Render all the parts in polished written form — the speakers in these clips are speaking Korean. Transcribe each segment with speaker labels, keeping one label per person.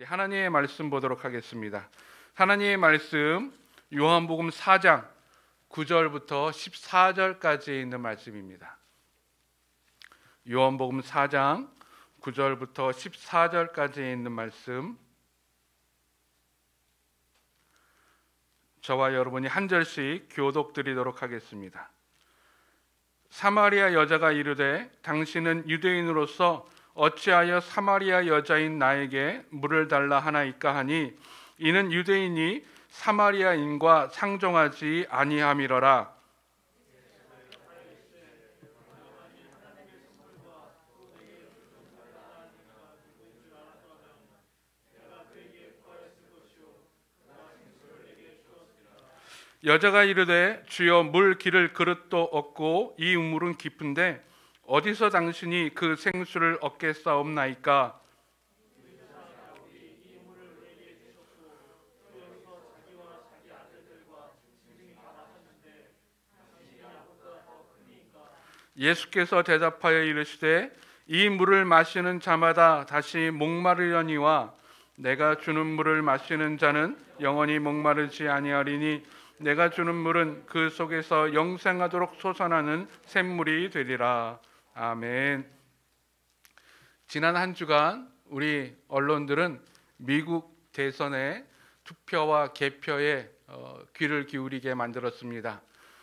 Speaker 1: 하나님의 말씀 보도록 하겠습니다. 하나님의 말씀 요한복음 4장 9절부터 14절까지 있는 말씀입니다. 요한복음 4장 9절부터 14절까지 있는 말씀, 저와 여러분이 한 절씩 교독드리도록 하겠습니다. 사마리아 여자가 이르되 당신은 유대인으로서 어찌하여 사마리아 여자인 나에게 물을 달라 하나이까 하니 이는 유대인이 사마리아인과 상종하지 아니함이러라. 여자가 이르되 주여 물 기를 그릇도 없고 이 우물은 깊은데 어디서 당신이 그 생수를 얻겠사옵나이까? 예수께서 대답하여 이르시되 이 물을 마시는 자마다 다시 목마르려니와 내가 주는 물을 마시는 자는 영원히 목마르지 아니하리니 내가 주는 물은 그 속에서 영생하도록 솟아나는 샘물이 되리라. 아멘. 지난 한 주간 우리 언론들은 미국 대선의 투표와 개표에 귀를 기울이게 만들었습니다.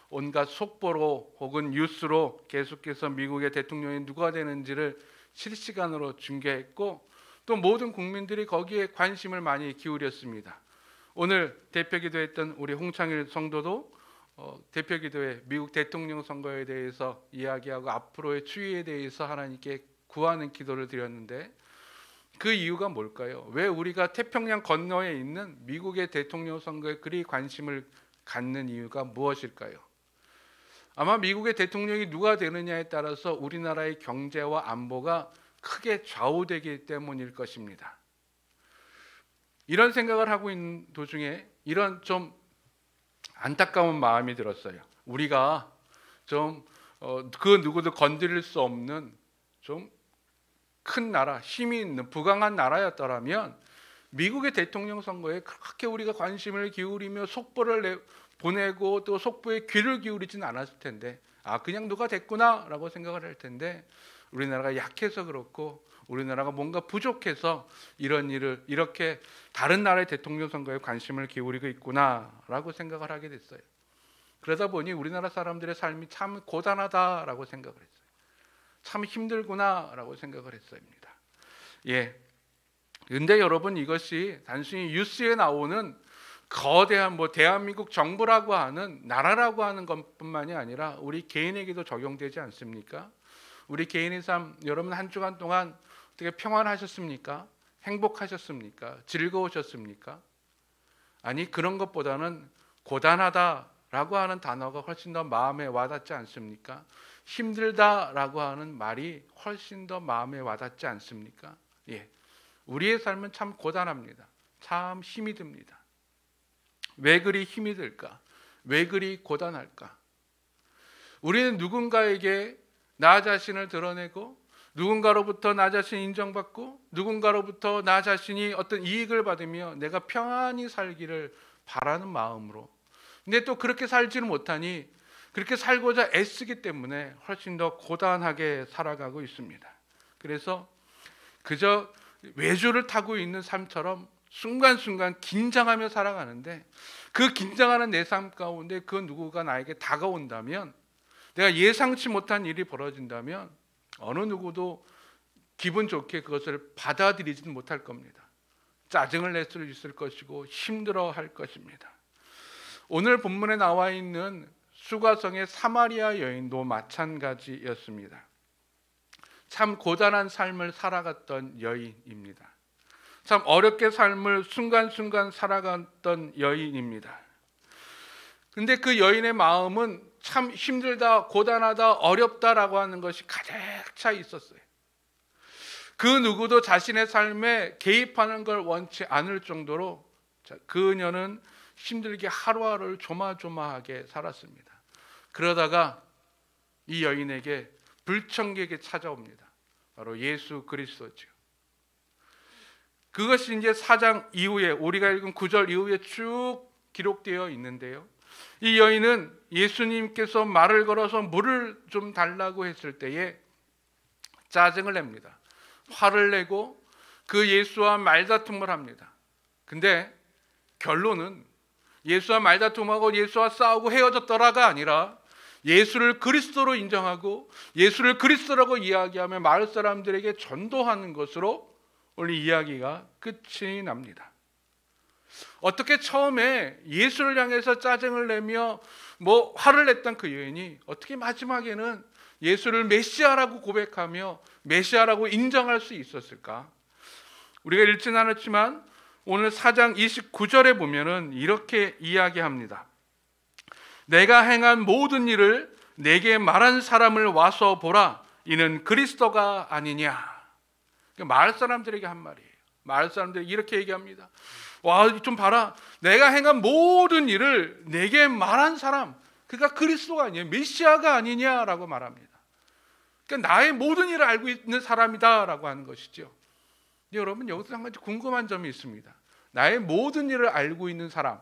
Speaker 1: 온갖 속보로 혹은 뉴스로 계속해서 미국의 대통령이 누가 되는지를 실시간으로 중계했고 또 모든 국민들이 거기에 관심을 많이 기울였습니다. 오늘 대표기도했던 우리 홍창일 성도도 대표기도에 미국 대통령 선거에 대해서 이야기하고 앞으로의 추이에 대해서 하나님께 구하는 기도를 드렸는데 그 이유가 뭘까요? 왜 우리가 태평양 건너에 있는 미국의 대통령 선거에 그리 관심을 갖는 이유가 무엇일까요? 아마 미국의 대통령이 누가 되느냐에 따라서 우리나라의 경제와 안보가 크게 좌우되기 때문일 것입니다. 이런 생각을 하고 있는 도중에 이런 좀 안타까운 마음이 들었어요. 우리가 좀 그 누구도 건드릴 수 없는 좀 큰 나라, 힘이 있는 부강한 나라였더라면 미국의 대통령 선거에 그렇게 우리가 관심을 기울이며 속보를 보내고 또 속보에 귀를 기울이진 않았을 텐데 그냥 누가 됐구나라고 생각을 할 텐데 우리나라가 약해서 그렇고 우리나라가 뭔가 부족해서 이런 일을 이렇게 다른 나라의 대통령 선거에 관심을 기울이고 있구나라고 생각을 하게 됐어요. 그러다 보니 우리나라 사람들의 삶이 참 고단하다라고 생각을 했어요. 참 힘들구나라고 생각을 했습니다. 예. 근데 여러분 이것이 단순히 뉴스에 나오는 거대한 대한민국 정부라고 하는 나라라고 하는 것뿐만이 아니라 우리 개인에게도 적용되지 않습니까? 우리 개인의 삶 여러분 한 주간 동안 어떻게 평안하셨습니까? 행복하셨습니까? 즐거우셨습니까? 아니 그런 것보다는 고단하다라고 하는 단어가 훨씬 더 마음에 와닿지 않습니까? 힘들다라고 하는 말이 훨씬 더 마음에 와닿지 않습니까? 예. 우리의 삶은 참 고단합니다. 참 힘이 듭니다. 왜 그리 힘이 들까? 왜 그리 고단할까? 우리는 누군가에게 나 자신을 드러내고 누군가로부터 나 자신이 인정받고 누군가로부터 나 자신이 어떤 이익을 받으며 내가 평안히 살기를 바라는 마음으로 근데 또 그렇게 살지는 못하니 그렇게 살고자 애쓰기 때문에 훨씬 더 고단하게 살아가고 있습니다. 그래서 그저 외주를 타고 있는 삶처럼 순간순간 긴장하며 살아가는데 그 긴장하는 내 삶 가운데 그 누구가 나에게 다가온다면 내가 예상치 못한 일이 벌어진다면 어느 누구도 기분 좋게 그것을 받아들이지는 못할 겁니다. 짜증을 낼 수 있을 것이고 힘들어할 것입니다. 오늘 본문에 나와 있는 수가성의 사마리아 여인도 마찬가지였습니다. 참 고단한 삶을 살아갔던 여인입니다. 참 어렵게 삶을 순간순간 살아갔던 여인입니다. 근데 그 여인의 마음은 참 힘들다, 고단하다, 어렵다라고 하는 것이 가득 차 있었어요. 그 누구도 자신의 삶에 개입하는 걸 원치 않을 정도로 그녀는 힘들게 하루하루를 조마조마하게 살았습니다. 그러다가 이 여인에게 불청객이 찾아옵니다. 바로 예수 그리스도죠. 그것이 이제 4장 이후에 우리가 읽은 9절 이후에 쭉 기록되어 있는데요. 이 여인은 예수님께서 말을 걸어서 물을 좀 달라고 했을 때에 짜증을 냅니다. 화를 내고 그 예수와 말다툼을 합니다. 근데 결론은 예수와 말다툼하고 예수와 싸우고 헤어졌더라가 아니라 예수를 그리스도로 인정하고 예수를 그리스도라고 이야기하며 마을 사람들에게 전도하는 것으로 오늘 이야기가 끝이 납니다. 어떻게 처음에 예수를 향해서 짜증을 내며 화를 냈던 그 여인이 어떻게 마지막에는 예수를 메시아라고 고백하며 메시아라고 인정할 수 있었을까? 우리가 읽지는 않았지만 오늘 4장 29절에 보면은 이렇게 이야기합니다. 내가 행한 모든 일을 내게 말한 사람을 와서 보라. 이는 그리스도가 아니냐. 마을 사람들에게 한 말이에요. 마을 사람들이 이렇게 얘기합니다. 와, 좀 봐라. 내가 행한 모든 일을 내게 말한 사람, 그가 그리스도가 아니에요. 메시아가 아니냐라고 말합니다. 그러니까 나의 모든 일을 알고 있는 사람이다라고 하는 것이죠. 여러분, 여기서 한 가지 궁금한 점이 있습니다. 나의 모든 일을 알고 있는 사람.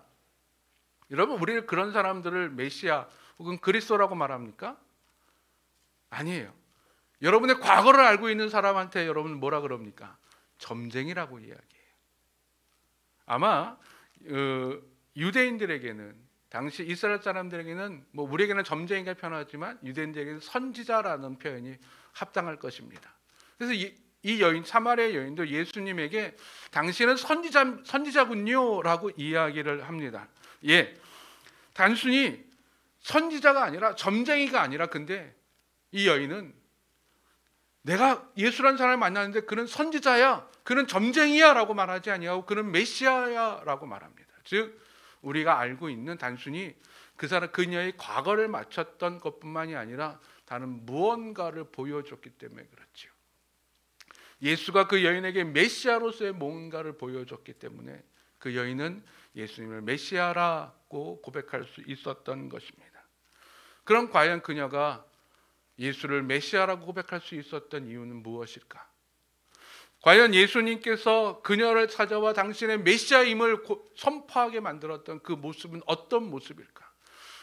Speaker 1: 여러분, 우리는 그런 사람들을 메시아 혹은 그리스도라고 말합니까? 아니에요. 여러분의 과거를 알고 있는 사람한테 여러분은 뭐라 그럽니까? 점쟁이라고 이야기해요. 아마 유대인들에게는, 당시 이스라엘 사람들에게는 우리에게는 점쟁이가 편하지만 유대인들에게는 선지자라는 표현이 합당할 것입니다. 그래서 이 여인, 사마리아 여인도 예수님에게 당신은 선지자군요 라고 이야기를 합니다. 예, 단순히 선지자가 아니라 점쟁이가 아니라, 근데 이 여인은 내가 예수라는 사람을 만났는데 그는 선지자야, 그는 점쟁이야 라고 말하지 아니하고 그는 메시아야 라고 말합니다. 즉 우리가 알고 있는 단순히 그녀의 과거를 맞췄던 것뿐만이 아니라 다른 무언가를 보여줬기 때문에 그렇죠. 예수가 그 여인에게 메시아로서의 뭔가를 보여줬기 때문에 그 여인은 예수님을 메시아라고 고백할 수 있었던 것입니다. 그럼 과연 그녀가 예수를 메시아라고 고백할 수 있었던 이유는 무엇일까? 과연 예수님께서 그녀를 찾아와 당신의 메시아임을 선포하게 만들었던 그 모습은 어떤 모습일까?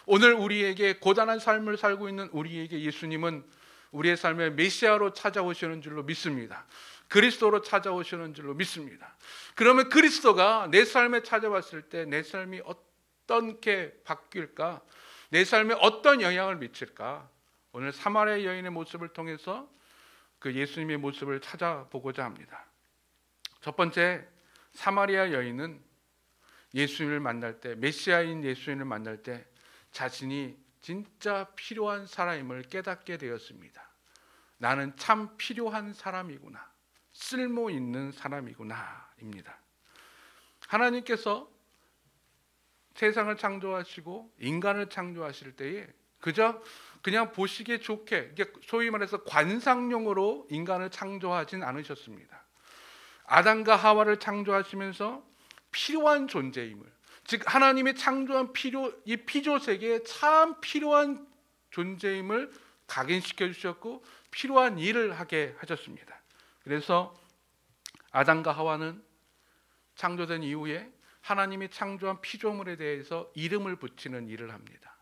Speaker 1: 오늘 우리에게 고단한 삶을 살고 있는 우리에게 예수님은 우리의 삶에 메시아로 찾아오시는 줄로 믿습니다. 그리스도로 찾아오시는 줄로 믿습니다. 그러면 그리스도가 내 삶에 찾아왔을 때 내 삶이 어떻게 바뀔까? 내 삶에 어떤 영향을 미칠까? 오늘 사마리아 여인의 모습을 통해서 그 예수님의 모습을 찾아보고자 합니다. 첫 번째, 사마리아 여인은 예수님을 만날 때, 메시아인 예수님을 만날 때 자신이 진짜 필요한 사람임을 깨닫게 되었습니다. 나는 참 필요한 사람이구나, 쓸모 있는 사람이구나 입니다. 하나님께서 세상을 창조하시고 인간을 창조하실 때에 그냥 보시기에 좋게, 소위 말해서 관상용으로 인간을 창조하진 않으셨습니다. 아담과 하와를 창조하시면서 필요한 존재임을, 즉 하나님의 창조한 이 피조 세계에 참 필요한 존재임을 각인시켜 주셨고 필요한 일을 하게 하셨습니다. 그래서 아담과 하와는 창조된 이후에 하나님이 창조한 피조물에 대해서 이름을 붙이는 일을 합니다.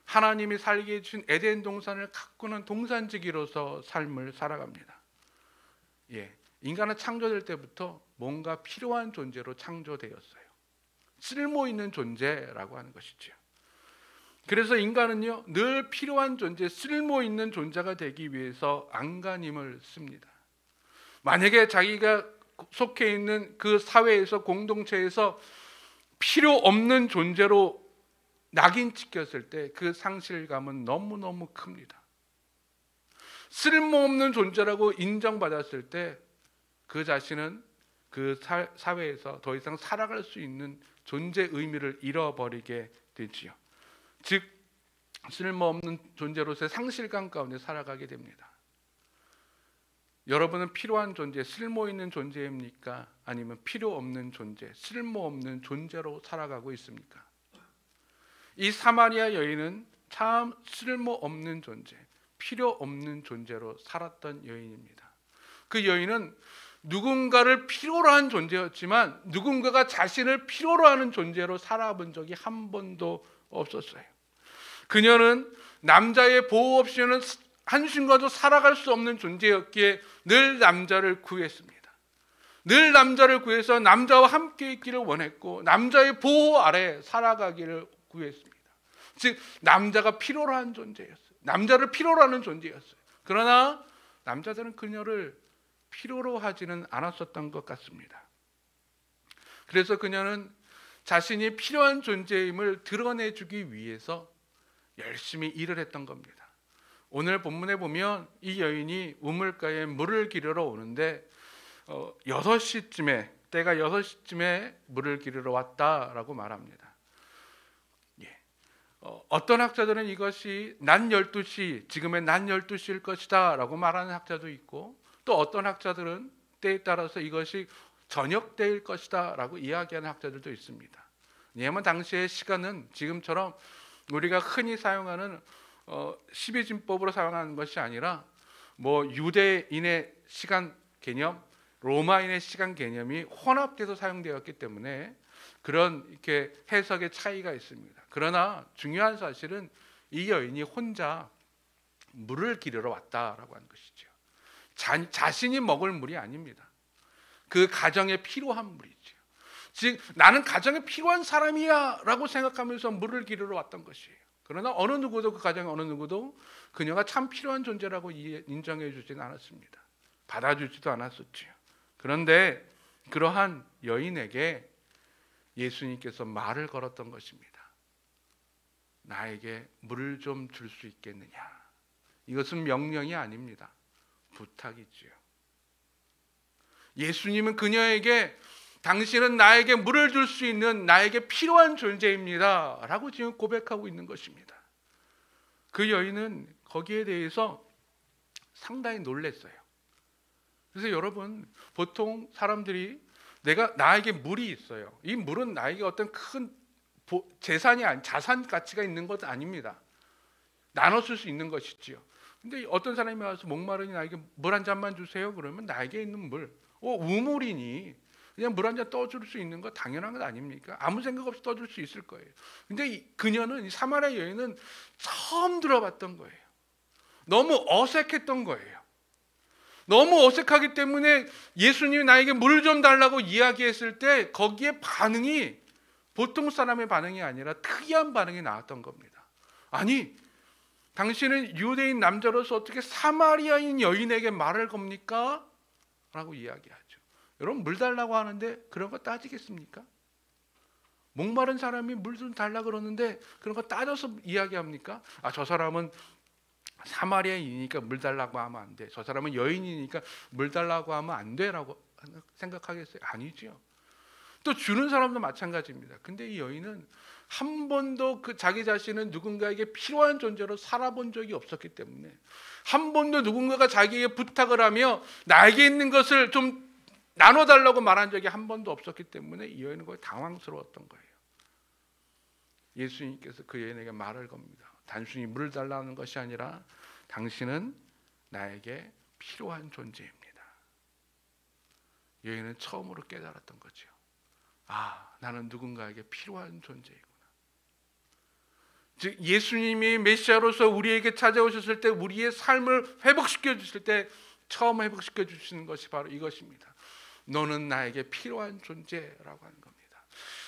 Speaker 1: 하나님이 살게 해주신 에덴 동산을 가꾸는 동산지기로서 삶을 살아갑니다. 인간은 창조될 때부터 뭔가 필요한 존재로 창조되었어요. 쓸모 있는 존재라고 하는 것이죠. 그래서 인간은요, 늘 필요한 존재, 쓸모 있는 존재가 되기 위해서 안간힘을 씁니다. 만약에 자기가 속해 있는 그 사회에서, 공동체에서 필요 없는 존재로 낙인 찍혔을 때 그 상실감은 너무너무 큽니다. 쓸모없는 존재라고 인정받았을 때 그 자신은 그 사회에서 더 이상 살아갈 수 있는 존재 의미를 잃어버리게 되지요. 즉 쓸모없는 존재로서의 상실감 가운데 살아가게 됩니다. 여러분은 필요한 존재, 쓸모 있는 존재입니까? 아니면 필요 없는 존재, 쓸모없는 존재로 살아가고 있습니까? 이 사마리아 여인은 참 쓸모없는 존재, 필요 없는 존재로 살았던 여인입니다. 그 여인은 누군가를 필요로 한 존재였지만 누군가가 자신을 필요로 하는 존재로 살아본 적이 한 번도 없었어요. 그녀는 남자의 보호 없이는 한순간도 살아갈 수 없는 존재였기에 늘 남자를 구했습니다. 늘 남자를 구해서 남자와 함께 있기를 원했고 남자의 보호 아래 살아가기를 구했습니다. 즉 남자가 필요로 한 존재였어요. 남자를 필요로 하는 존재였어요. 그러나 남자들은 그녀를 필요로 하지는 않았었던 것 같습니다. 그래서 그녀는 자신이 필요한 존재임을 드러내주기 위해서 열심히 일을 했던 겁니다. 오늘 본문에 보면 이 여인이 우물가에 물을 기르러 오는데 6시쯤에 때가 6시쯤에 물을 기르러 왔다라고 말합니다. 어떤 학자들은 이것이 낮 12시, 지금의 낮 12시일 것이다 라고 말하는 학자도 있고 또 어떤 학자들은 때에 따라서 이것이 저녁 때일 것이다 라고 이야기하는 학자들도 있습니다. 왜냐하면 당시의 시간은 지금처럼 우리가 흔히 사용하는 12진법으로 사용하는 것이 아니라 뭐 유대인의 시간 개념, 로마인의 시간 개념이 혼합돼서 사용되었기 때문에 그런 이렇게 해석의 차이가 있습니다. 그러나 중요한 사실은 이 여인이 혼자 물을 기르러 왔다라고 하는 것이죠. 자신이 먹을 물이 아닙니다. 그 가정에 필요한 물이죠. 즉 나는 가정에 필요한 사람이야 라고 생각하면서 물을 기르러 왔던 것이에요. 그러나 어느 누구도 그 가정에 어느 누구도 그녀가 참 필요한 존재라고 인정해 주지는 않았습니다. 받아주지도 않았었죠. 그런데 그러한 여인에게 예수님께서 말을 걸었던 것입니다. 나에게 물을 좀 줄 수 있겠느냐. 이것은 명령이 아닙니다. 부탁이지요. 예수님은 그녀에게 당신은 나에게 물을 줄 수 있는 나에게 필요한 존재입니다 라고 지금 고백하고 있는 것입니다. 그 여인은 거기에 대해서 상당히 놀랐어요. 그래서 여러분 보통 사람들이 나에게 물이 있어요. 이 물은 나에게 어떤 큰 재산이 아닌 자산 가치가 있는 것 아닙니다. 나눠 쓸 수 있는 것이지요. 근데 어떤 사람이 와서 목마르니 나에게 물 한 잔만 주세요. 그러면 나에게 있는 물, 우물이니 그냥 물 한 잔 떠줄 수 있는 거 당연한 것 아닙니까? 아무 생각 없이 떠줄 수 있을 거예요. 근데 그녀는 이 사마리아 여인은 처음 들어봤던 거예요. 너무 어색했던 거예요. 너무 어색하기 때문에 예수님이 나에게 물 좀 달라고 이야기했을 때 거기에 반응이 보통 사람의 반응이 아니라 특이한 반응이 나왔던 겁니다. 아니, 당신은 유대인 남자로서 어떻게 사마리아인 여인에게 말을 겁니까? 라고 이야기하죠. 여러분 물 달라고 하는데 그런 거 따지겠습니까? 목마른 사람이 물 좀 달라 그러는데 그런 거 따져서 이야기합니까? 저 사람은 사마리아인이니까 물 달라고 하면 안 돼. 저 사람은 여인이니까 물 달라고 하면 안 돼라고 생각하겠어요? 아니죠. 또 주는 사람도 마찬가지입니다. 근데 이 여인은 한 번도 자기 자신은 누군가에게 필요한 존재로 살아본 적이 없었기 때문에 한 번도 누군가가 자기에게 부탁을 하며 나에게 있는 것을 좀 나눠달라고 말한 적이 한 번도 없었기 때문에 이 여인은 거의 당황스러웠던 거예요. 예수님께서 그 여인에게 말을 겁니다. 단순히 물을 달라는 것이 아니라 당신은 나에게 필요한 존재입니다. 여인은 처음으로 깨달았던 거죠. 나는 누군가에게 필요한 존재이구나. 즉 예수님이 메시아로서 우리에게 찾아오셨을 때 우리의 삶을 회복시켜 주실 때 처음 회복시켜 주시는 것이 바로 이것입니다. 너는 나에게 필요한 존재라고 하는 겁니다.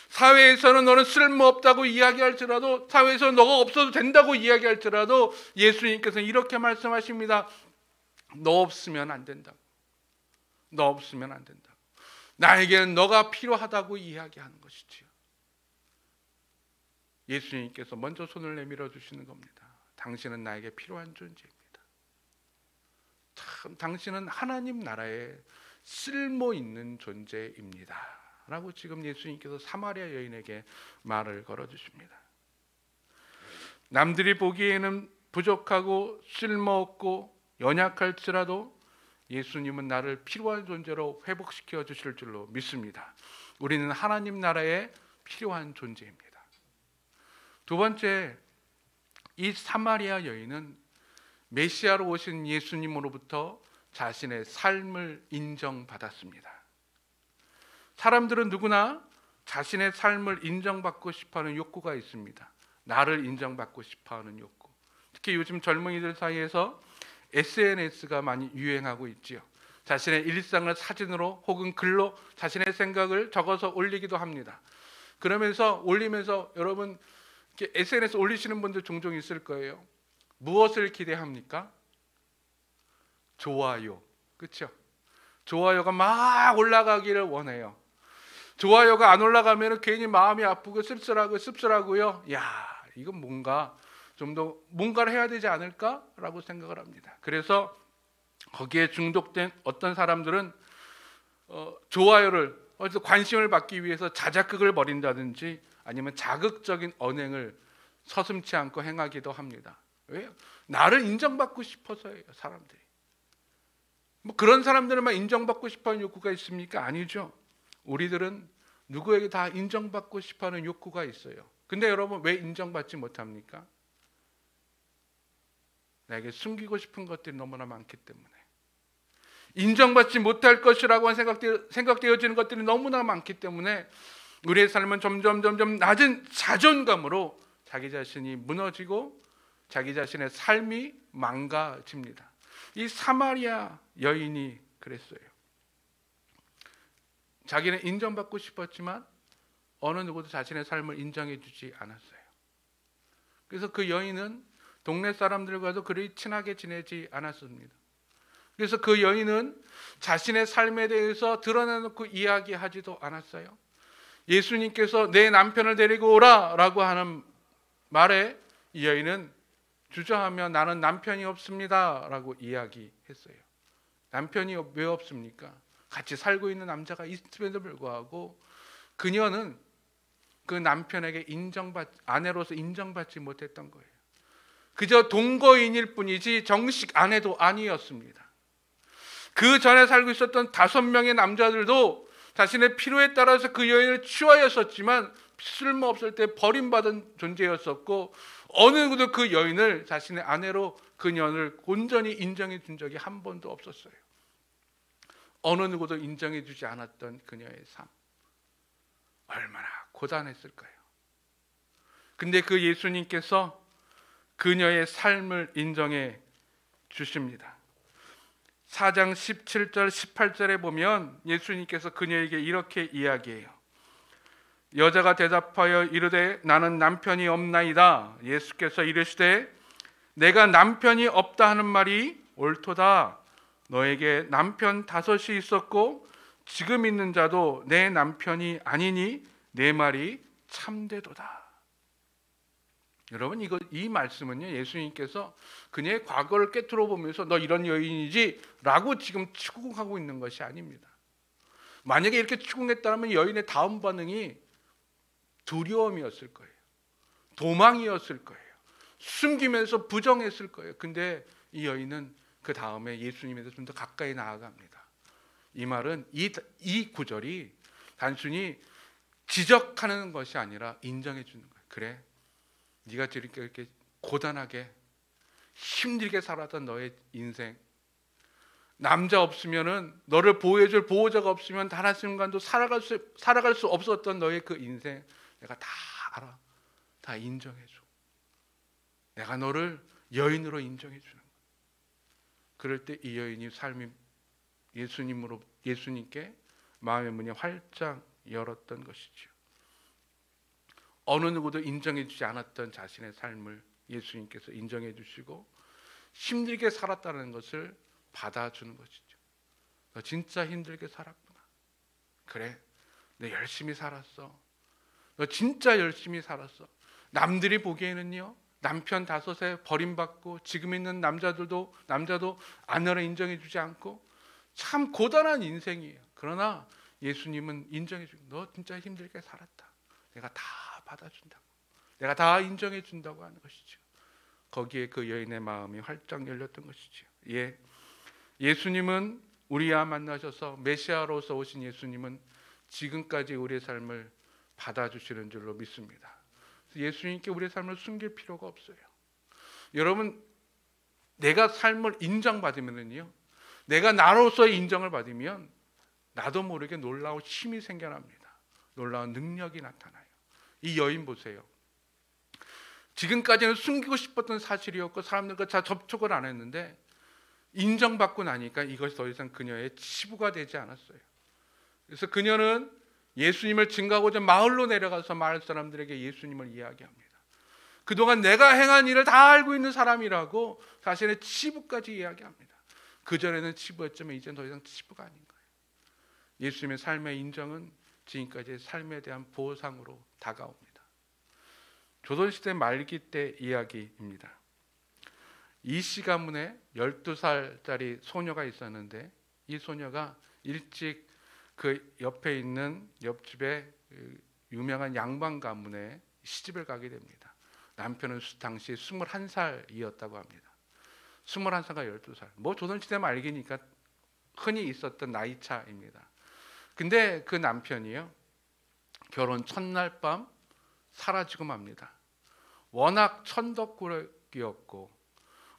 Speaker 1: 사회에서는 너는 쓸모없다고 이야기할지라도, 사회에서 너가 없어도 된다고 이야기할지라도 예수님께서는 이렇게 말씀하십니다. 너 없으면 안 된다고. 너 없으면 안 된다고. 나에게는 너가 필요하다고 이야기하는 것이지요. 예수님께서 먼저 손을 내밀어 주시는 겁니다. 당신은 나에게 필요한 존재입니다. 참 당신은 하나님 나라에 쓸모 있는 존재입니다 라고 지금 예수님께서 사마리아 여인에게 말을 걸어 주십니다. 남들이 보기에는 부족하고 쓸모없고 연약할지라도 예수님은 나를 필요한 존재로 회복시켜 주실 줄로 믿습니다. 우리는 하나님 나라에 필요한 존재입니다. 두 번째, 이 사마리아 여인은 메시아로 오신 예수님으로부터 자신의 삶을 인정받았습니다. 사람들은 누구나 자신의 삶을 인정받고 싶어하는 욕구가 있습니다. 나를 인정받고 싶어하는 욕구. 특히 요즘 젊은이들 사이에서 SNS가 많이 유행하고 있지요. 자신의 일상을 사진으로 혹은 글로 자신의 생각을 적어서 올리기도 합니다. 그러면서 올리면서 여러분 SNS 올리시는 분들 종종 있을 거예요. 무엇을 기대합니까? 좋아요. 그렇죠? 좋아요가 막 올라가기를 원해요. 좋아요가 안 올라가면 괜히 마음이 아프고 씁쓸하고요. 야, 이건 뭔가 좀 더 뭔가를 해야 되지 않을까라고 생각을 합니다. 그래서 거기에 중독된 어떤 사람들은 좋아요를 어디서 관심을 받기 위해서 자작극을 벌인다든지 아니면 자극적인 언행을 서슴지 않고 행하기도 합니다. 왜요? 나를 인정받고 싶어서예요. 사람들이. 뭐 그런 사람들만 인정받고 싶어하는 욕구가 있습니까? 아니죠. 우리들은 누구에게 다 인정받고 싶어하는 욕구가 있어요. 근데 여러분 왜 인정받지 못합니까? 나에게 숨기고 싶은 것들이 너무나 많기 때문에, 인정받지 못할 것이라고 생각되어지는 것들이 너무나 많기 때문에 우리의 삶은 점점 낮은 자존감으로 자기 자신이 무너지고 자기 자신의 삶이 망가집니다. 이 사마리아 여인이 그랬어요. 자기는 인정받고 싶었지만 어느 누구도 자신의 삶을 인정해 주지 않았어요. 그래서 그 여인은 동네 사람들과도 그리 친하게 지내지 않았습니다. 그래서 그 여인은 자신의 삶에 대해서 드러내놓고 이야기하지도 않았어요. 예수님께서 내 남편을 데리고 오라 라고 하는 말에 이 여인은 주저하며 나는 남편이 없습니다 라고 이야기했어요. 남편이 왜 없습니까? 같이 살고 있는 남자가 있음에도 불구하고 그녀는 그 남편에게 아내로서 인정받지 못했던 거예요. 그저 동거인일 뿐이지 정식 아내도 아니었습니다. 그 전에 살고 있었던 5명의 남자들도 자신의 필요에 따라서 그 여인을 취하였었지만 쓸모없을 때 버림받은 존재였었고 어느 누구도 그 여인을 자신의 아내로 그녀를 온전히 인정해 준 적이 한 번도 없었어요. 어느 누구도 인정해 주지 않았던 그녀의 삶, 얼마나 고단했을까요? 근데 그 예수님께서 그녀의 삶을 인정해 주십니다. 4장 17절 18절에 보면 예수님께서 그녀에게 이렇게 이야기해요. 여자가 대답하여 이르되 나는 남편이 없나이다. 예수께서 이르시되 내가 남편이 없다 하는 말이 옳도다. 너에게 남편 5이 있었고 지금 있는 자도 내 남편이 아니니 내 말이 참되도다. 여러분 이 말씀은요, 예수님께서 그녀의 과거를 꿰뚫어 보면서 너 이런 여인이지 라고 지금 추궁하고 있는 것이 아닙니다. 만약에 이렇게 추궁했다면 여인의 다음 반응이 두려움이었을 거예요. 도망이었을 거예요. 숨기면서 부정했을 거예요. 근데 이 여인은 그 다음에 예수님에서 좀 더 가까이 나아갑니다. 이 말은 이 구절이 단순히 지적하는 것이 아니라 인정해 주는 거예요. 그래, 네가 이렇게 고단하게 힘들게 살았던 너의 인생, 남자 없으면은 너를 보호해줄 보호자가 없으면 단 한순간도 살아갈 수 없었던 너의 그 인생 내가 다 알아. 다 인정해줘. 내가 너를 여인으로 인정해 주는 거야. 그럴 때 이 여인이 삶이 예수님께 마음의 문이 활짝 열었던 것이죠. 어느 누구도 인정해 주지 않았던 자신의 삶을 예수님께서 인정해 주시고 힘들게 살았다는 것을 받아주는 것이죠. 너 진짜 힘들게 살았구나. 그래, 너 열심히 살았어. 너 진짜 열심히 살았어. 남들이 보기에는요, 남편 5에 버림받고 지금 있는 남자도 아내를 인정해 주지 않고 참 고단한 인생이에요. 그러나 예수님은 인정해 주고 너 진짜 힘들게 살았다. 내가 다 받아준다고. 내가 다 인정해 준다고 하는 것이죠. 거기에 그 여인의 마음이 활짝 열렸던 것이죠. 예, 예수님은 우리와 만나셔서 메시아로서 오신 예수님은 지금까지 우리의 삶을 받아주시는 줄로 믿습니다. 예수님께 우리의 삶을 숨길 필요가 없어요. 여러분, 내가 삶을 인정받으면요, 내가 나로서의 인정을 받으면 나도 모르게 놀라운 힘이 생겨납니다. 놀라운 능력이 나타나요. 이 여인 보세요. 지금까지는 숨기고 싶었던 사실이었고 사람들과 잘 접촉을 안 했는데 인정받고 나니까 이것이 더 이상 그녀의 치부가 되지 않았어요. 그래서 그녀는 예수님을 증거하고자 마을로 내려가서 마을 사람들에게 예수님을 이야기합니다. 그동안 내가 행한 일을 다 알고 있는 사람이라고 자신의 치부까지 이야기합니다. 그전에는 치부였지만 이제는 더 이상 치부가 아닌 거예요. 예수님의 삶의 인정은 지금까지의 삶에 대한 보상으로 다가옵니다. 조선시대 말기 때 이야기입니다. 이씨 가문에 12살짜리 소녀가 있었는데 이 소녀가 일찍 그 옆에 있는 옆집에 유명한 양반 가문에 시집을 가게 됩니다. 남편은 당시 21살이었다고 합니다. 21살과 12살. 뭐 조선시대 말기니까 흔히 있었던 나이 차입니다. 근데 그 남편이요, 결혼 첫날 밤 사라지고 맙니다. 워낙 천덕꾸러기였고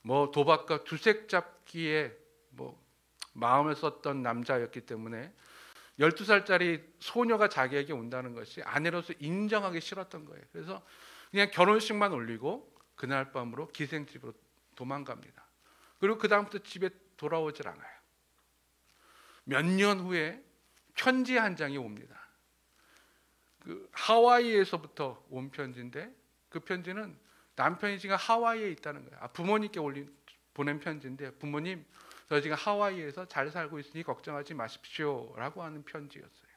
Speaker 1: 뭐 도박과 두색 잡기에 뭐 마음을 썼던 남자였기 때문에 12살짜리 소녀가 자기에게 온다는 것이 아내로서 인정하기 싫었던 거예요. 그래서 그냥 결혼식만 올리고 그날 밤으로 기생집으로 도망갑니다. 그리고 그 다음부터 집에 돌아오질 않아요. 몇 년 후에 편지 한 장이 옵니다. 그 하와이에서부터 온 편지인데 그 편지는 남편이 지금 하와이에 있다는 거예요. 부모님께 보낸 편지인데 부모님, 저 지금 하와이에서 잘 살고 있으니 걱정하지 마십시오 라고 하는 편지였어요.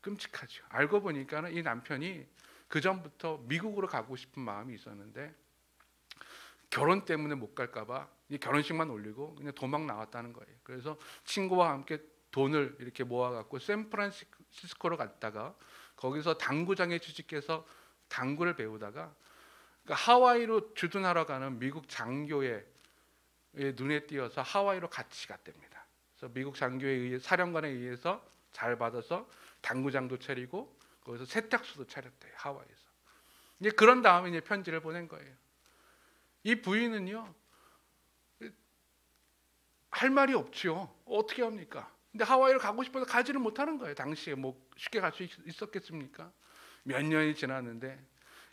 Speaker 1: 끔찍하죠. 알고 보니까 이 남편이 그 전부터 미국으로 가고 싶은 마음이 있었는데 결혼 때문에 못 갈까 봐 결혼식만 올리고 그냥 도망 나왔다는 거예요. 그래서 친구와 함께 돈을 이렇게 모아갖고 샌프란시스코로 갔다가 거기서 당구장에 취직해서 당구를 배우다가 하와이로 주둔하러 가는 미국 장교의 눈에 띄어서 하와이로 같이 갔답니다. 그래서 미국 장교에 의해 사령관에 의해서 잘 받아서 당구장도 차리고 거기서 세탁소도 차렸대요. 하와이에서. 이제 그런 다음에 이제 편지를 보낸 거예요. 이 부인은요 할 말이 없죠. 어떻게 합니까? 근데 하와이를 가고 싶어서 가지를 못하는 거예요. 당시에 뭐 쉽게 갈 수 있었겠습니까? 몇 년이 지났는데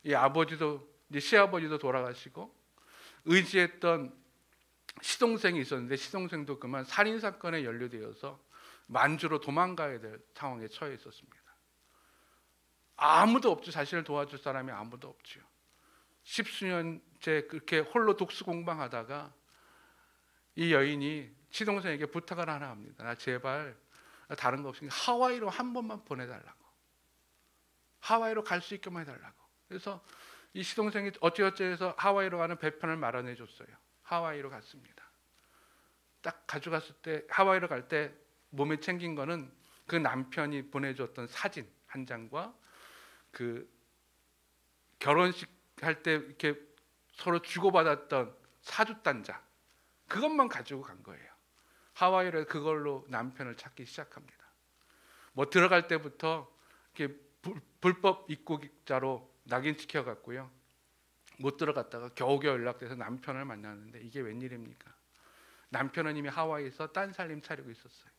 Speaker 1: 이 아버지도 이제 시아버지도 돌아가시고 의지했던 시동생이 있었는데 시동생도 그만 살인 사건에 연루되어서 만주로 도망가야 될 상황에 처해 있었습니다. 아무도 없죠. 자신을 도와줄 사람이 아무도 없죠. 십수년째 그렇게 홀로 독수 공방하다가 이 여인이 시동생에게 부탁을 하나 합니다. 나 제발 다른 거 없으니까 하와이로 한 번만 보내달라고. 하와이로 갈 수 있게만 해달라고. 그래서 이 시동생이 어찌어찌해서 하와이로 가는 배편을 마련해 줬어요. 하와이로 갔습니다. 딱 가져갔을 때 하와이로 갈 때 몸에 챙긴 거는 그 남편이 보내줬던 사진 한 장과 그 결혼식 할 때 이렇게 서로 주고받았던 사주단자 그것만 가지고 간 거예요. 하와이로 그걸로 남편을 찾기 시작합니다. 뭐 들어갈 때부터 이렇게 불법 입국자로 낙인 찍혀갔고요. 못 들어갔다가 겨우겨우 연락돼서 남편을 만났는데 이게 웬일입니까? 남편은 이미 하와이에서 딴 살림 차리고 있었어요.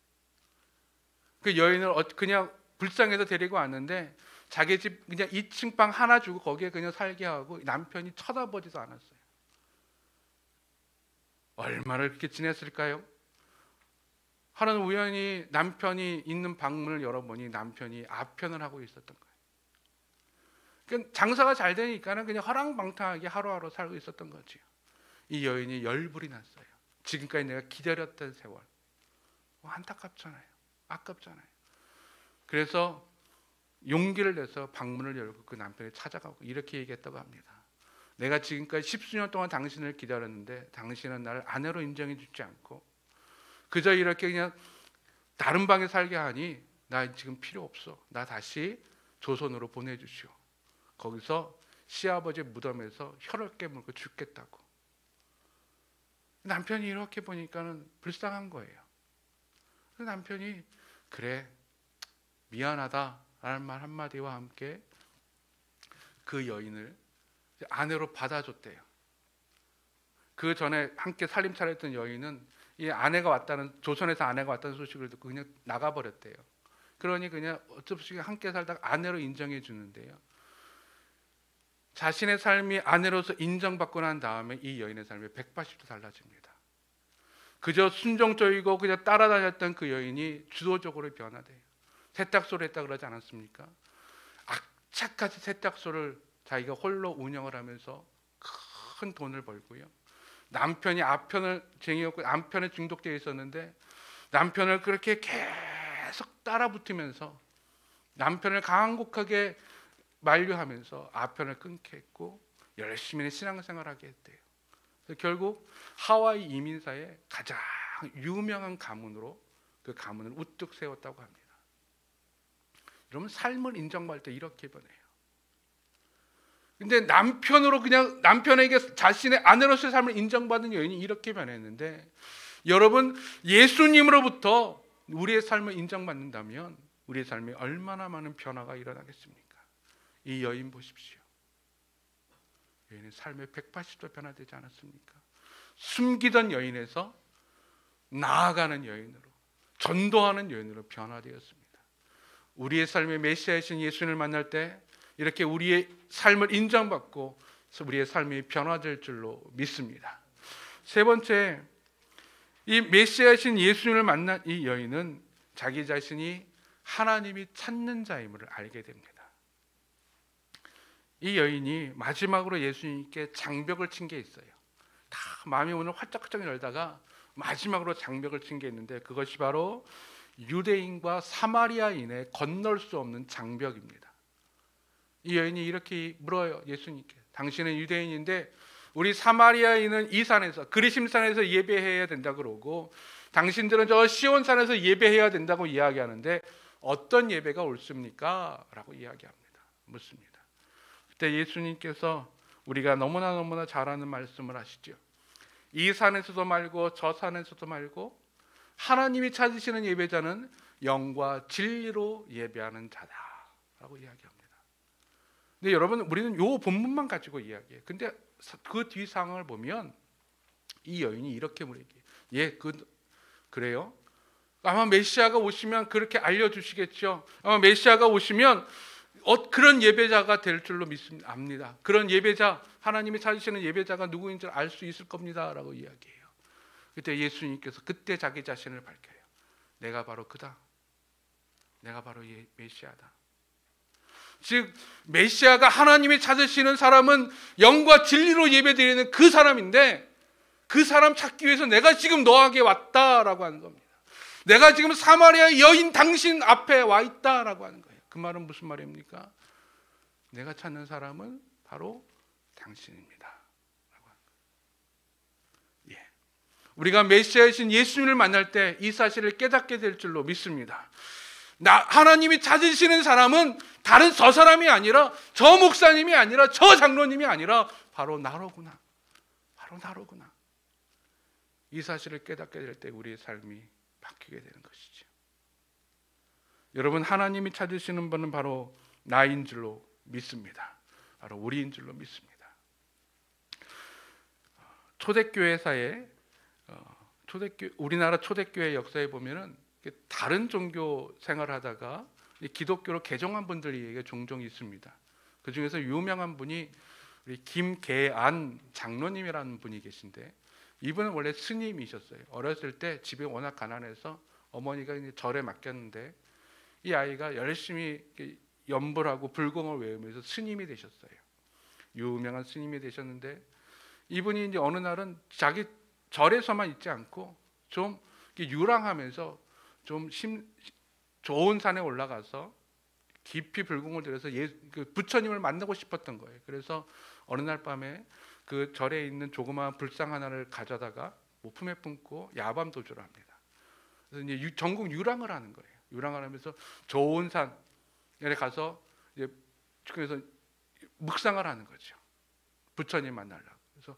Speaker 1: 그 여인을 그냥 불쌍해서 데리고 왔는데 자기 집 그냥 2층 방 하나 주고 거기에 그냥 살게 하고 남편이 쳐다보지도 않았어요. 얼마나 그렇게 지냈을까요? 하루는 우연히 남편이 있는 방문을 열어보니 남편이 아편을 하고 있었던 거예요. 그러니까 장사가 잘 되니까는 그냥 허랑방탕하게 하루하루 살고 있었던 거죠. 이 여인이 열불이 났어요. 지금까지 내가 기다렸던 세월. 안타깝잖아요. 아깝잖아요. 그래서 용기를 내서 방문을 열고 그 남편이 찾아가고 이렇게 얘기했다고 합니다. 내가 지금까지 10수년 동안 당신을 기다렸는데 당신은 나를 아내로 인정해 주지 않고 그저 이렇게 그냥 다른 방에 살게 하니 나 지금 필요 없어. 나 다시 조선으로 보내주시오. 거기서 시아버지 무덤에서 혈을 깨물고 죽겠다고. 남편이 이렇게 보니까는 불쌍한 거예요. 그 남편이 그래 미안하다라는 말 한마디와 함께 그 여인을 아내로 받아줬대요. 그 전에 함께 살림 차렸던 여인은 이 아내가 왔다는, 조선에서 아내가 왔다는 소식을 듣고 그냥 나가버렸대요. 그러니 그냥 어쩔 수 없이 함께 살다가 아내로 인정해 주는데요. 자신의 삶이 아내로서 인정받고 난 다음에 이 여인의 삶이 180도 달라집니다. 그저 순종적이고 그냥 따라다녔던 그 여인이 주도적으로 변화돼요. 세탁소를 했다 그러지 않았습니까? 악착같이 세탁소를 자기가 홀로 운영을 하면서 큰 돈을 벌고요. 남편이 쟁이였고 남편에 중독되어 있었는데 남편을 그렇게 계속 따라붙으면서 남편을 강곡하게 만류하면서 아편을 끊게 했고 열심히 신앙생활하게 했대요. 그래서 결국 하와이 이민사의 가장 유명한 가문으로 그 가문을 우뚝 세웠다고 합니다. 여러분, 삶을 인정받을 때 이렇게 변해요. 근데 남편에게 자신의 아내로서의 삶을 인정받은 여인이 이렇게 변했는데, 여러분, 예수님으로부터 우리의 삶을 인정받는다면 우리의 삶에 얼마나 많은 변화가 일어나겠습니까? 이 여인 보십시오. 여인의 삶에 180도 변화되지 않았습니까? 숨기던 여인에서 나아가는 여인으로, 전도하는 여인으로 변화되었습니다. 우리의 삶의 메시아이신 예수님을 만날 때 이렇게 우리의 삶을 인정받고 우리의 삶이 변화될 줄로 믿습니다. 세 번째, 이 메시아이신 예수님을 만난 이 여인은 자기 자신이 하나님이 찾는 자임을 알게 됩니다. 이 여인이 마지막으로 예수님께 장벽을 친 게 있어요. 다 마음이 오늘 활짝활짝 열다가 마지막으로 장벽을 친 게 있는데, 그것이 바로 유대인과 사마리아인의 건널 수 없는 장벽입니다. 이 여인이 이렇게 물어요, 예수님께. 당신은 유대인인데 우리 사마리아인은 이 산에서, 그리심산에서 예배해야 된다 그러고 당신들은 저 시온산에서 예배해야 된다고 이야기하는데 어떤 예배가 옳습니까? 라고 이야기합니다. 묻습니다. 그때 예수님께서 우리가 너무나 잘 아는 말씀을 하시죠. 이 산에서도 말고 저 산에서도 말고 하나님이 찾으시는 예배자는 영과 진리로 예배하는 자다라고 이야기합니다. 근데 여러분, 우리는 이 본문만 가지고 이야기해요. 근데 그 뒤 상황을 보면 이 여인이 이렇게 물으기에, 그래요? 아마 메시아가 오시면 그렇게 알려주시겠죠. 아마 메시아가 오시면 그런 예배자가 될 줄로 압니다. 그런 예배자, 하나님이 찾으시는 예배자가 누구인지 알 수 있을 겁니다 라고 이야기해요. 그때 예수님께서 그때 자기 자신을 밝혀요. 내가 바로 그다. 내가 바로 메시아다. 즉 메시아가 하나님이 찾으시는 사람은 영과 진리로 예배드리는 그 사람인데, 그 사람 찾기 위해서 내가 지금 너에게 왔다라고 하는 겁니다. 내가 지금 사마리아 여인 당신 앞에 와 있다라고 하는 거예요. 그 말은 무슨 말입니까? 내가 찾는 사람은 바로 당신입니다 라고 하는 거예요. 예. 우리가 메시아이신 예수님을 만날 때 이 사실을 깨닫게 될 줄로 믿습니다. 하나님이 찾으시는 사람은 다른 저 사람이 아니라, 저 목사님이 아니라, 저 장로님이 아니라 바로 나로구나. 바로 나로구나. 이 사실을 깨닫게 될 때 우리의 삶이 바뀌게 되는 것이죠. 여러분, 하나님이 찾으시는 분은 바로 나인 줄로 믿습니다. 바로 우리인 줄로 믿습니다. 초대교회사에 우리나라 초대교회 역사에 보면은 다른 종교 생활하다가 기독교로 개종한 분들이 종종 있습니다. 그 중에서 유명한 분이 우리 김계안 장로님이라는 분이 계신데, 이분은 원래 스님이셨어요. 어렸을 때 집이 워낙 가난해서 어머니가 이제 절에 맡겼는데 이 아이가 열심히 연불하고 불공을 외우면서 스님이 되셨어요. 유명한 스님이 되셨는데, 이분이 이제 어느 날은 자기 절에서만 있지 않고 좀 유랑하면서 좀 좋은 산에 올라가서 깊이 불공을 들여서 부처님을 만나고 싶었던 거예요. 그래서 어느 날 밤에 그 절에 있는 조그마한 불상 하나를 가져다가 모품에 품고 야밤 도주를 합니다. 그래서 이제 전국 유랑을 하는 거예요. 유랑을 하면서 좋은 산에 가서 이제 그래서 묵상을 하는 거죠. 부처님 만나려고. 그래서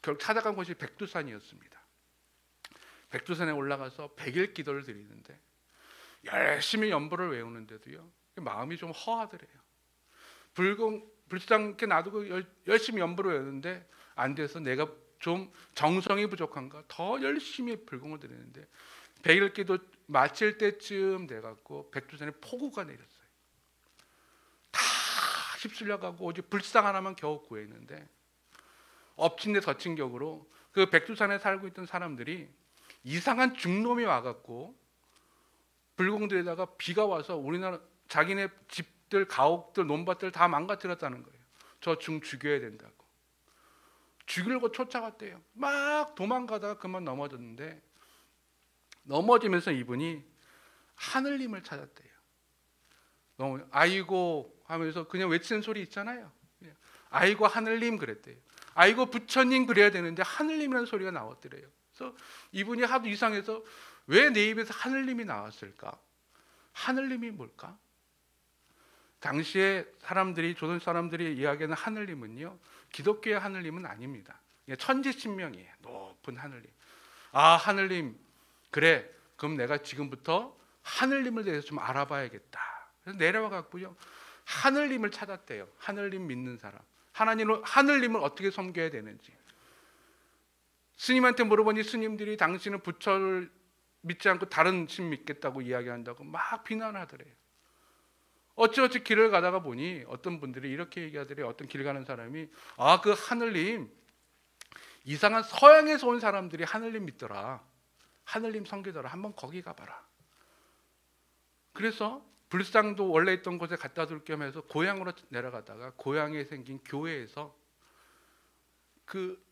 Speaker 1: 결국 찾아간 곳이 백두산이었습니다. 백두산에 올라가서 100일 기도를 드리는데 열심히 연불을 외우는데도요, 마음이 좀 허하더래요. 불상 이렇게 놔두고 열심히 연불을 외우는데 안 돼서 내가 좀 정성이 부족한가? 더 열심히 불공을 드리는데 100일 기도 마칠 때쯤 돼갖고 백두산에 폭우가 내렸어요. 다 휩쓸려가고 오직 불상 하나만 겨우 구했는데 엎친 데 덮친 격으로 그 백두산에 살고 있던 사람들이 이상한 중놈이 와갖고 불공들에다가 비가 와서 우리나라 자기네 집들, 가옥들, 논밭들 다 망가뜨렸다는 거예요. 저 중 죽여야 된다고. 죽이려고 쫓아갔대요. 막 도망가다가 그만 넘어졌는데 넘어지면서 이분이 하늘님을 찾았대요. 아이고 하면서 그냥 외치는 소리 있잖아요. 아이고 하늘님 그랬대요. 아이고 부처님 그래야 되는데 하늘님이라는 소리가 나왔더래요. 그래서 이분이 하도 이상해서 왜 내 입에서 하늘님이 나왔을까? 하늘님이 뭘까? 당시에 사람들이, 조선 사람들이 이야기하는 하늘님은요, 기독교의 하늘님은 아닙니다. 천지신명이에요. 높은 하늘님. 아, 하늘님, 그래, 그럼 내가 지금부터 하늘님을 대해서 좀 알아봐야겠다. 그래서 내려와 갖고요, 하늘님을 찾았대요. 하늘님 믿는 사람. 하늘님을 어떻게 섬겨야 되는지. 스님한테 물어보니 스님들이 당신은 부처를 믿지 않고 다른 신 믿겠다고 이야기한다고 막 비난하더래요. 어찌어찌 길을 가다가 보니 어떤 분들이 이렇게 얘기하더래요. 어떤 길 가는 사람이, 아, 그 하늘님, 이상한 서양에서 온 사람들이 하늘님 믿더라. 하늘님 섬기더라. 한번 거기 가봐라. 그래서 불상도 원래 있던 곳에 갖다 둘 겸 해서 고향으로 내려가다가 고향에 생긴 교회에서 그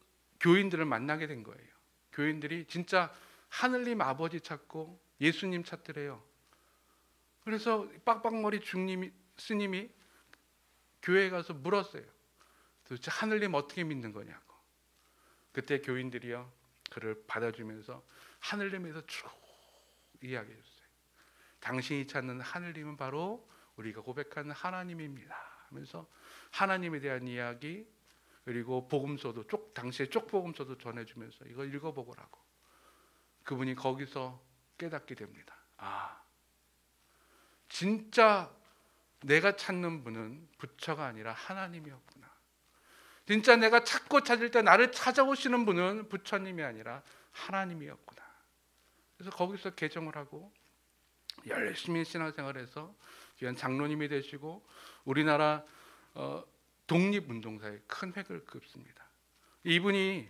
Speaker 1: 교인들을 만나게 된 거예요. 교인들이 진짜 하늘님 아버지 찾고 예수님 찾더래요. 그래서 빡빡머리 스님이 교회에 가서 물었어요. 도대체 하늘님 어떻게 믿는 거냐고. 그때 교인들이요, 그를 받아주면서 하늘님에서 쭉 이야기해 줬어요. 당신이 찾는 하늘님은 바로 우리가 고백하는 하나님입니다 하면서 하나님에 대한 이야기, 그리고 복음서도 당시에 쪽복음서도 전해주면서 이거 읽어보고라고. 그분이 거기서 깨닫게 됩니다. 아, 진짜 내가 찾는 분은 부처가 아니라 하나님이었구나. 진짜 내가 찾고 찾을 때 나를 찾아오시는 분은 부처님이 아니라 하나님이었구나. 그래서 거기서 개정을 하고 열심히 신앙생활해서 귀한 장로님이 되시고 우리나라 독립운동사에 큰 획을 그읍습니다. 이분이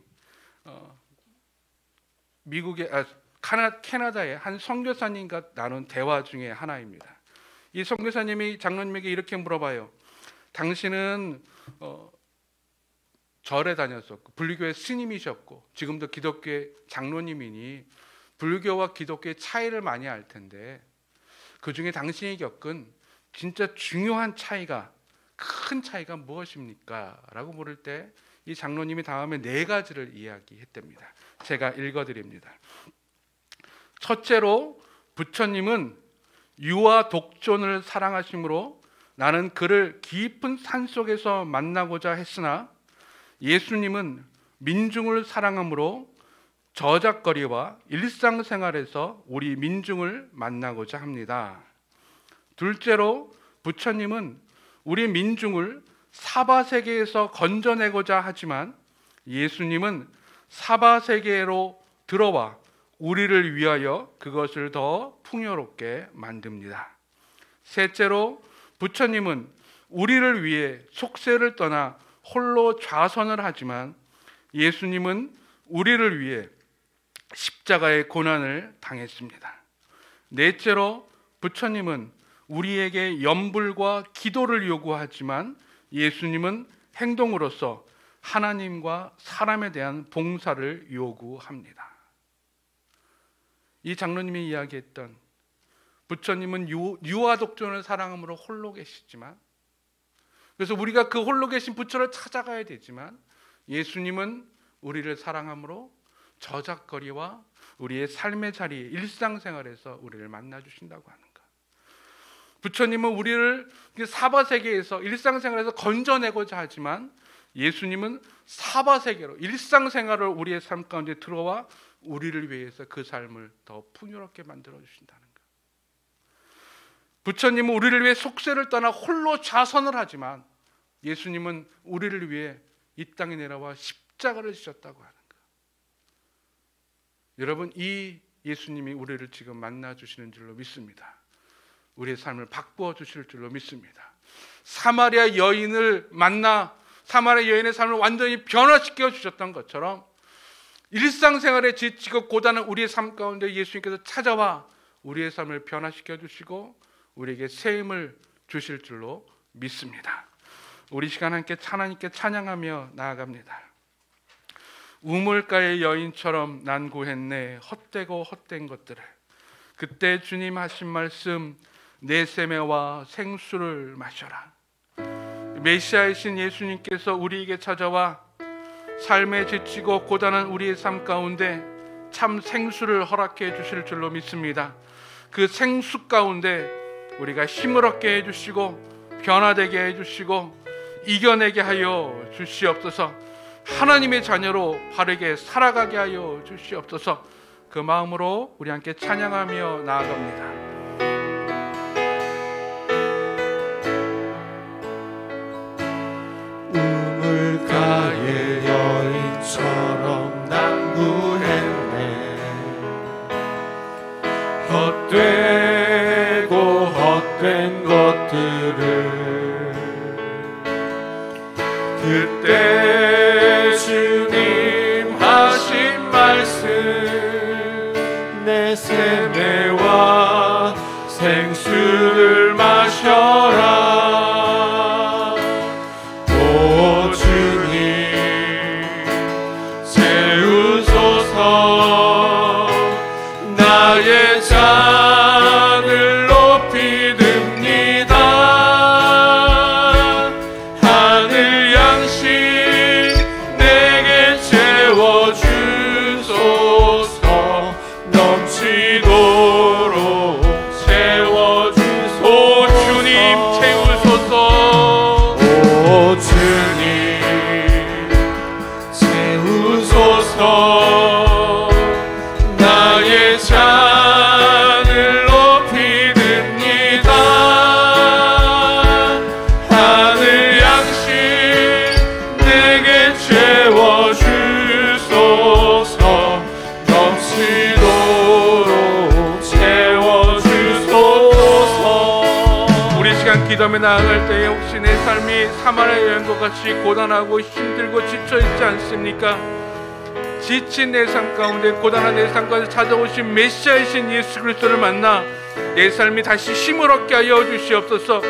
Speaker 1: 캐나다의 한 선교사님과 나눈 대화 중에 하나입니다. 이 선교사님이 장로님에게 이렇게 물어봐요. 당신은 절에 다녔었고 불교의 스님이셨고 지금도 기독교의 장로님이니 불교와 기독교의 차이를 많이 알 텐데 그 중에 당신이 겪은 진짜 중요한 차이가, 큰 차이가 무엇입니까? 라고 물을 때 이 장로님이 다음에 4가지를 이야기했답니다. 제가 읽어드립니다. 첫째로, 부처님은 유아 독존을 사랑하심으로 나는 그를 깊은 산속에서 만나고자 했으나 예수님은 민중을 사랑함으로 저작거리와 일상생활에서 우리 민중을 만나고자 합니다. 둘째로, 부처님은 우리 민중을 사바세계에서 건져내고자 하지만 예수님은 사바세계로 들어와 우리를 위하여 그것을 더 풍요롭게 만듭니다. 셋째로, 부처님은 우리를 위해 속세를 떠나 홀로 좌선을 하지만 예수님은 우리를 위해 십자가의 고난을 당했습니다. 넷째로, 부처님은 우리에게 염불과 기도를 요구하지만 예수님은 행동으로서 하나님과 사람에 대한 봉사를 요구합니다. 이 장로님이 이야기했던 부처님은 유아독존을 사랑함으로 홀로 계시지만, 그래서 우리가 그 홀로 계신 부처를 찾아가야 되지만 예수님은 우리를 사랑함으로 저작거리와 우리의 삶의 자리에 일상생활에서 우리를 만나주신다고 하는 것. 부처님은 우리를 사바세계에서 일상생활에서 건져내고자 하지만 예수님은 사바세계로 일상생활을 우리의 삶 가운데 들어와 우리를 위해서 그 삶을 더 풍요롭게 만들어 주신다는 것. 부처님은 우리를 위해 속세를 떠나 홀로 좌선을 하지만 예수님은 우리를 위해 이 땅에 내려와 십자가를 지셨다고 하는 것. 여러분, 이 예수님이 우리를 지금 만나 주시는 줄로 믿습니다. 우리의 삶을 바꾸어 주실 줄로 믿습니다. 사마리아 여인을 만나 사마리아 여인의 삶을 완전히 변화시켜 주셨던 것처럼 일상생활에 지치고 고단한 우리의 삶 가운데 예수님께서 찾아와 우리의 삶을 변화시켜 주시고 우리에게 새 힘을 주실 줄로 믿습니다. 우리 시간 함께 하나님께 찬양하며 나아갑니다. 우물가의 여인처럼 난 구했네 헛되고 헛된 것들을. 그때 주님 하신 말씀, 내 세매와 생수를 마셔라. 메시아이신 예수님께서 우리에게 찾아와 삶에 지치고 고단한 우리의 삶 가운데 참 생수를 허락해 주실 줄로 믿습니다. 그 생수 가운데 우리가 힘을 얻게 해주시고 변화되게 해주시고 이겨내게 하여 주시옵소서. 하나님의 자녀로 바르게 살아가게 하여 주시옵소서. 그 마음으로 우리 함께 찬양하며 나아갑니다.
Speaker 2: 우물가의 여인처럼 난 구했네 헛되고 헛된 것들을. 그때 주님 하신 말씀, 내 세매와 생수를 마셔라. 오 주님 채우소서. 나의 잔을 높이 듭니다. 하늘 양식 내게 채워주소서. 넘치도록 채워주소서.
Speaker 1: 주님 채우소서.
Speaker 2: 오 주님 채우소서. 나의 잔을 높이 듭니다. 하늘 양식 내게 채워주소서. 넘치도록 채워주소서.
Speaker 1: 우리 시간 기도하며 나아갈 때에 혹시 내 삶이 사마리아 여인과 같이 고단하고 힘들고 지쳐있지 않습니까? 지친 내 삶 가운데 고단한 내 삶 가운데 찾아오신 메시아이신 예수 그리스도를 만나 내 삶이 다시 힘을 얻게 하여 주시옵소서.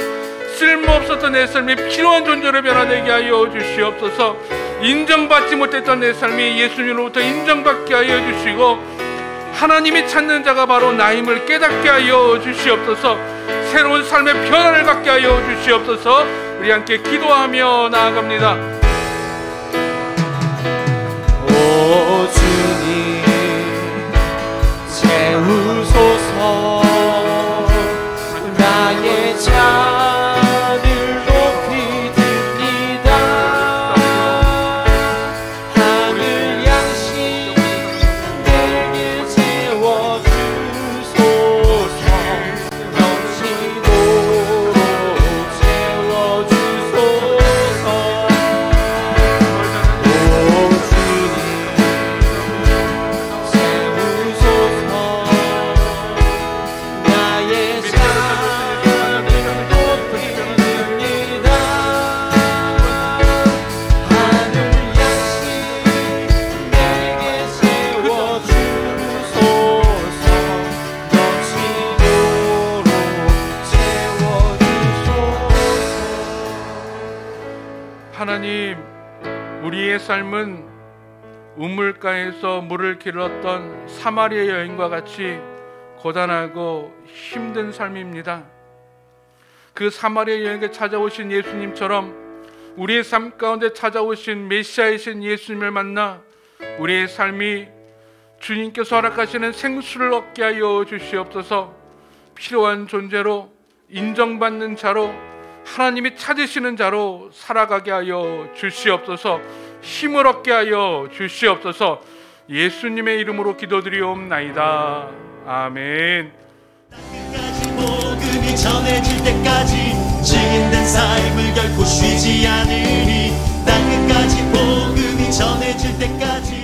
Speaker 1: 쓸모없었던 내 삶이 필요한 존재로 변화되게 하여 주시옵소서. 인정받지 못했던 내 삶이 예수님으로부터 인정받게 하여 주시고 하나님이 찾는 자가 바로 나임을 깨닫게 하여 주시옵소서. 새로운 삶의 변화를 갖게 하여 주시옵소서. 우리 함께 기도하며 나아갑니다.
Speaker 2: 오 주님 채우소서. 나의 잔을 높이 듭니다. 하늘 양식 내게 채워주소서. 넘치도록 채워주소서. 오 주님 채우소서. 나의 잔을 높이 듭니다. 하늘 양식 내게 채워주소서. 넘치도록 채워주소서.
Speaker 1: 하나님, 우리의 삶은 우물가에서 물을 길렀던 사마리아 여인과 같이 고단하고 힘든 삶입니다. 그 사마리아 여인에게 찾아오신 예수님처럼 우리의 삶 가운데 찾아오신 메시아이신 예수님을 만나 우리의 삶이 주님께서 허락하시는 생수를 얻게 하여 주시옵소서. 필요한 존재로 인정받는 자로 하나님이 찾으시는 자로 살아가게 하여 주시옵소서. 힘을 얻게 하여 주시옵소서. 예수님의 이름으로 기도드리옵나이다. 아멘.
Speaker 3: 끝까지 복음이 전해질 때까지 증인된 삶을 결코 쉬지 않으리. 땅 끝까지 복음이 전해질 때까지